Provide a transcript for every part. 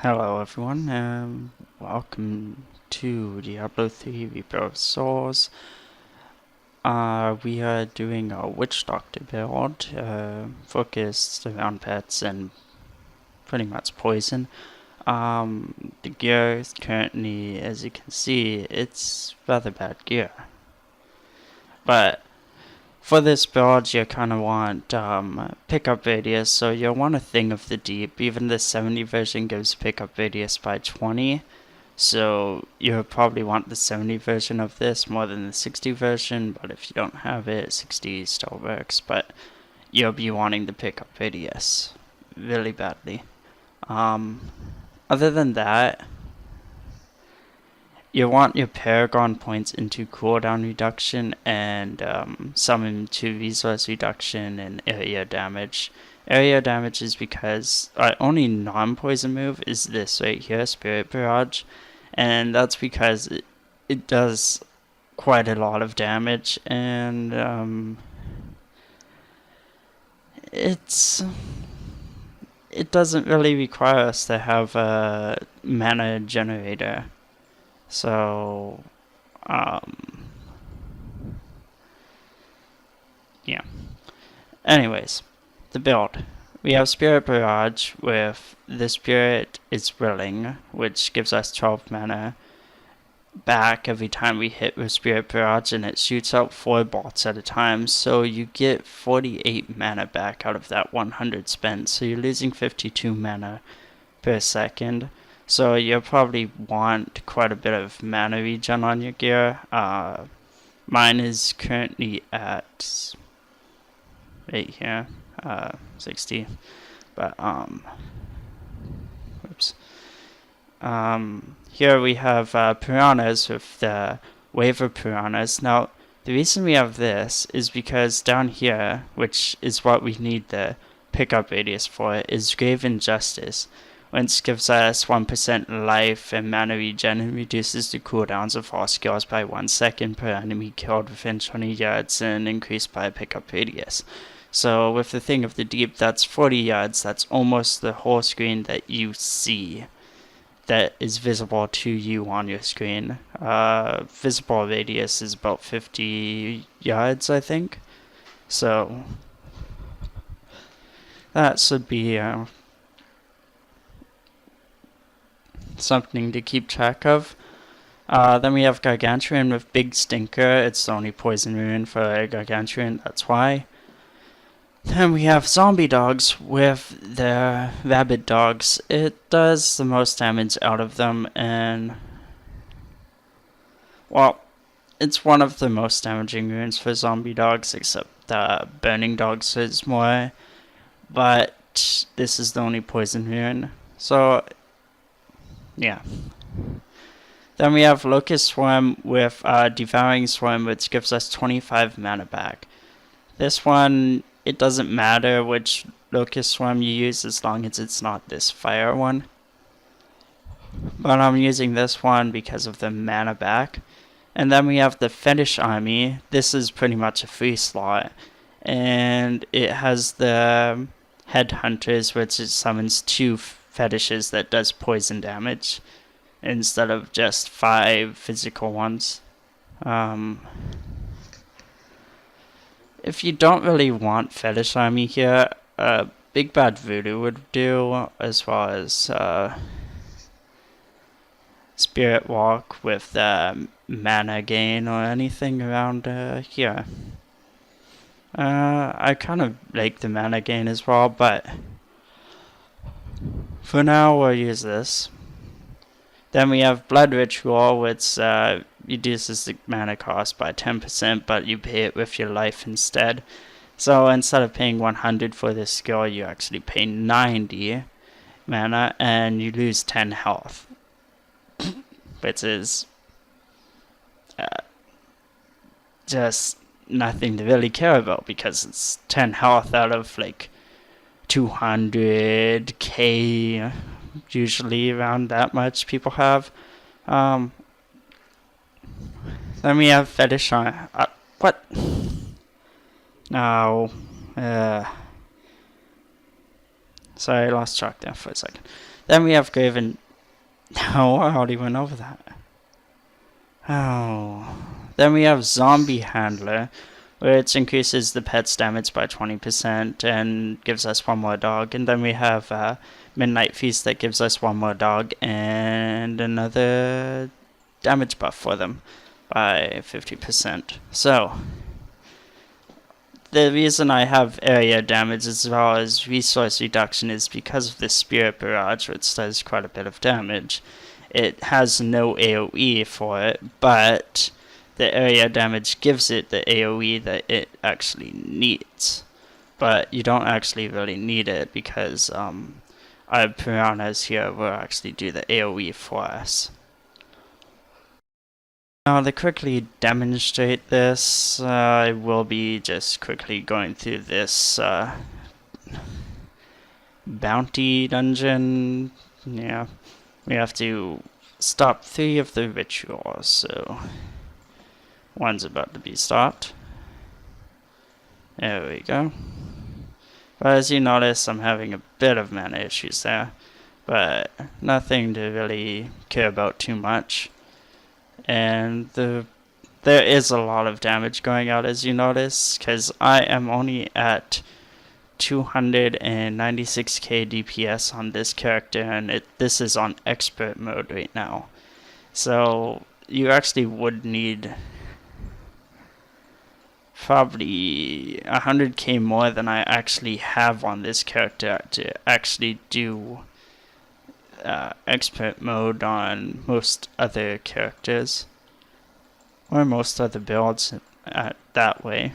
Hello everyone, welcome to Diablo 3 Reaper of Souls. We are doing a Witch Doctor build, focused around pets and pretty much poison. The gear is currently, as you can see, it's rather bad gear. But for this build, you kind of want pickup radius, so you'll want a Thing of the Deep. Even the 70 version gives pickup radius by 20. So you'll probably want the 70 version of this more than the 60 version, but if you don't have it, 60 still works, but you'll be wanting the pickup radius really badly. Other than that, you want your Paragon points into cooldown reduction and some into resource reduction and area damage. Area damage is because our only non-poison move is this right here, Spirit Barrage. And that's because it does quite a lot of damage, and it doesn't really require us to have a mana generator. So, yeah. Anyways, the build. We have Spirit Barrage with the Spirit is Willing, which gives us 12 mana back every time we hit with Spirit Barrage, and it shoots out 4 bolts at a time, so you get 48 mana back out of that 100 spent, so you're losing 52 mana per second. So you'll probably want quite a bit of mana regen on your gear. Mine is currently at right here, 60, but whoops. Here we have piranhas with the wave of piranhas. Now, the reason we have this is because down here, which is what we need the pickup radius for, is Grave Injustice, which gives us 1% life and mana regen and reduces the cooldowns of all skills by 1 second per enemy killed within 20 yards and increased by pickup radius. So with the Thing of the Deep, that's 40 yards, that's almost the whole screen that you see that is visible to you on your screen. Visible radius is about 50 yards, I think. So that should be something to keep track of. Then we have Gargantuan with Big Stinker. It's the only poison rune for Gargantuan, that's why. Then we have zombie dogs with their rabid dogs. It does the most damage out of them, and well, it's one of the most damaging runes for zombie dogs, except burning dogs is more, but this is the only poison rune. So yeah. Then we have Locust Swarm with Devouring Swarm, which gives us 25 mana back. This one, it doesn't matter which Locust Swarm you use as long as it's not this fire one. But I'm using this one because of the mana back. And then we have the Fetish Army. This is pretty much a free slot. And it has the Headhunters, which it summons 2 fetishes that does poison damage instead of just 5 physical ones. If you don't really want Fetish Army here, Big Bad Voodoo would do, as well as Spirit Walk with mana gain or anything around here. I kind of like the mana gain as well, but for now we'll use this. Then we have Blood Ritual, which reduces the mana cost by 10%, but you pay it with your life instead. So instead of paying 100 for this skill, you actually pay 90 mana, and you lose 10 health. Which is just nothing to really care about, because it's 10 health out of like 200k, usually around that much people have. Then we have Fetish on what? No. Sorry, I lost track there for a second. Then we have Graven. No, I already went over that. Oh. Then we have Zombie Handler, which increases the pet's damage by 20% and gives us one more dog. And then we have Midnight Feast that gives us one more dog and another damage buff for them by 50%. So, the reason I have area damage as well as resource reduction is because of the Spirit Barrage, which does quite a bit of damage. It has no AoE for it, but the area damage gives it the AoE that it actually needs. But you don't actually really need it because our piranhas here will actually do the AoE for us. Now to quickly demonstrate this, I will be just quickly going through this bounty dungeon. Yeah, we have to stop 3 of the rituals, so one's about to be stopped. There we go. But as you notice, I'm having a bit of mana issues there, but nothing to really care about too much. And there is a lot of damage going out, as you notice, because I am only at 296k DPS on this character, and this is on expert mode right now. So you actually would need probably 100k more than I actually have on this character to actually do expert mode on most other characters or most other builds that way.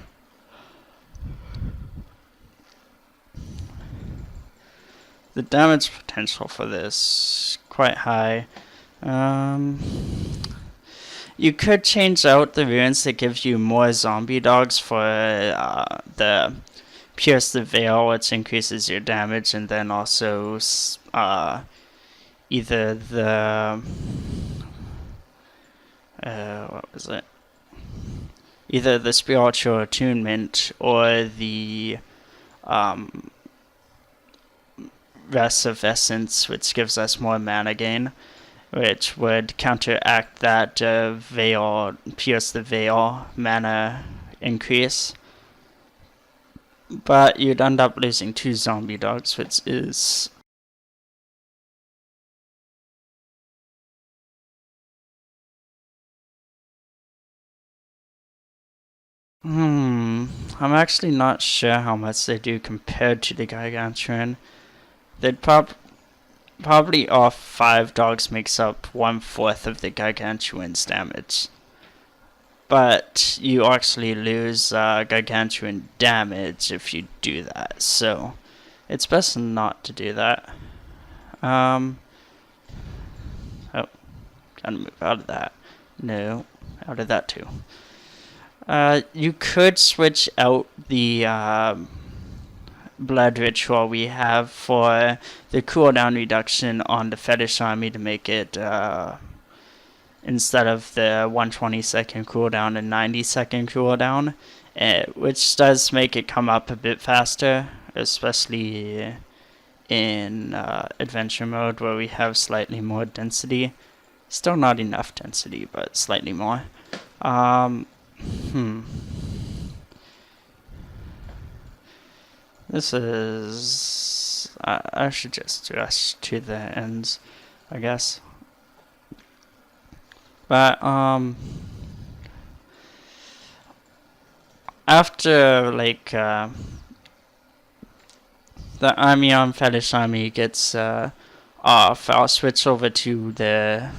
The damage potential for this quite high. You could change out the runes that give you more zombie dogs for the Pierce the Veil, which increases your damage, and then also either the what was it? Either the Spiritual Attunement or the Rest of Essence, which gives us more mana gain, which would counteract that Veil, Pierce the Veil mana increase. But you'd end up losing 2 zombie dogs, which is I'm actually not sure how much they do compared to the Gargantuan. They'd probably off 5 dogs makes up 1/4 of the Gargantuan's damage. But you actually lose Gargantuan damage if you do that, so it's best not to do that. Oh, gotta move out of that. No, out of that too. You could switch out the blood ritual we have for the cooldown reduction on the fetish army to make it instead of the 120-second cooldown, a 90-second cooldown, which does make it come up a bit faster, especially in adventure mode where we have slightly more density. Still not enough density, but slightly more. This is... I should just rush to the ends, I guess. But, after, like, the army on Fetish Army gets, off, I'll switch over to the,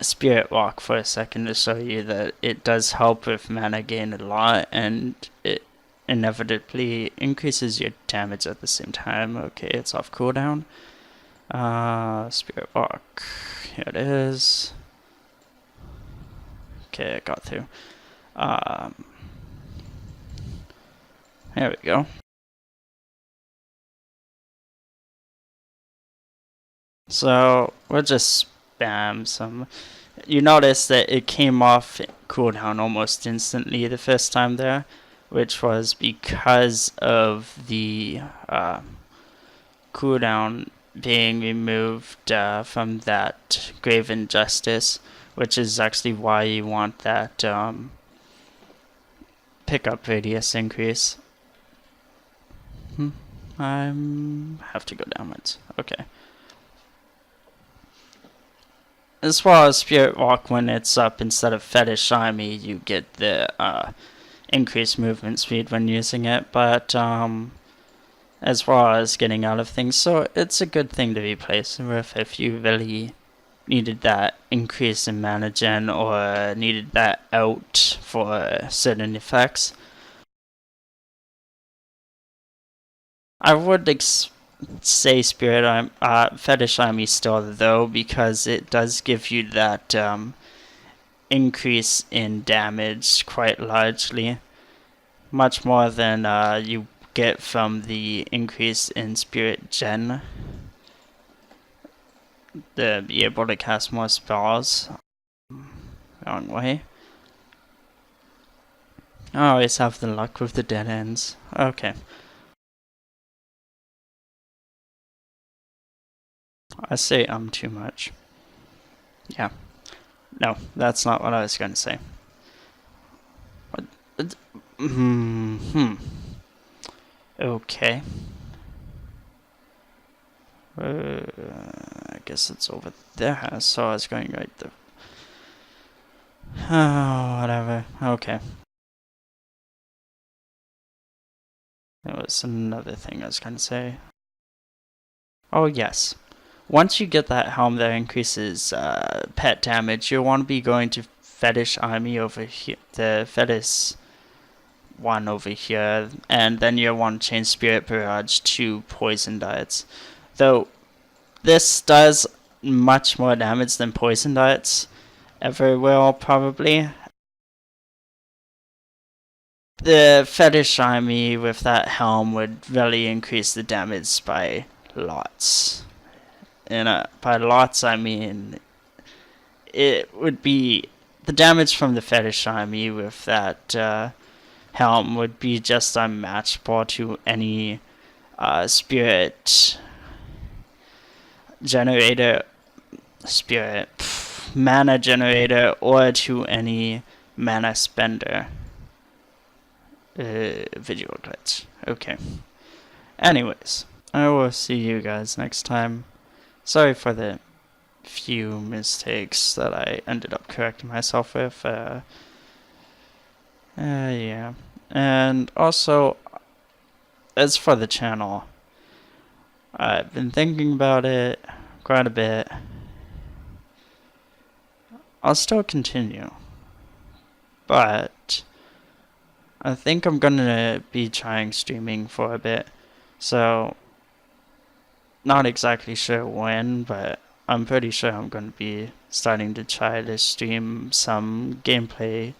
Spirit Walk for a second to show you that it does help with mana gain a lot, and it inevitably increases your damage at the same time. Okay, it's off cooldown. Spirit Walk. Here it is. Okay, I got through. There we go. So we'll just spam some. You notice that it came off cooldown almost instantly the first time there, which was because of the cooldown being removed from that grave injustice, which is actually why you want that pickup radius increase. I have to go downwards. Okay. As far as Spirit Walk, when it's up instead of Fetish Army, you get the increased movement speed when using it, but as far as getting out of things, so it's a good thing to replace with if you really needed that increase in mana gen or needed that out for certain effects. I would say Fetish Army still though, because it does give you that increase in damage quite largely, much more than you get from the increase in Spirit Gen. To be able to cast more spells. Wrong way. I always have the luck with the dead ends. Okay. I say too much. Yeah. No, that's not what I was going to say. What? Okay. I guess it's over there, so I was going right there. Oh, whatever. Okay. There was another thing I was going to say. Oh, yes. Once you get that helm that increases pet damage, you'll want to be going to Fetish Army over here, the Fetish one over here, and then you'll want to change Spirit Barrage to Poison Darts. Though this does much more damage than Poison Darts ever will, probably. The Fetish Army with that helm would really increase the damage by lots. And by lots, I mean it would be the damage from the Fetish Army with that helm would be just unmatchable to any spirit generator, mana generator, or to any mana spender. Visual glitch. Okay. Anyways, I will see you guys next time. Sorry for the few mistakes that I ended up correcting myself with. Yeah. And also, as for the channel, I've been thinking about it quite a bit. I'll still continue, but I think I'm gonna be trying streaming for a bit, so not exactly sure when, but I'm pretty sure I'm gonna be starting to try to stream some gameplay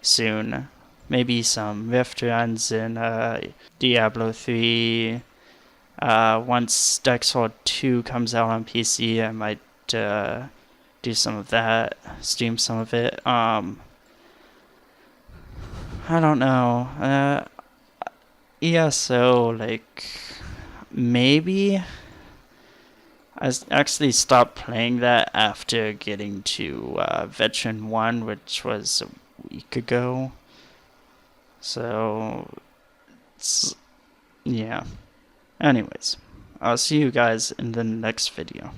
soon. Maybe some Rift runs in Diablo 3. Once Dark Souls 2 comes out on PC, I might do some of that, stream some of it. I don't know. ESO, like, maybe. I actually stopped playing that after getting to Veteran 1, which was a week ago. So, yeah. Anyways, I'll see you guys in the next video.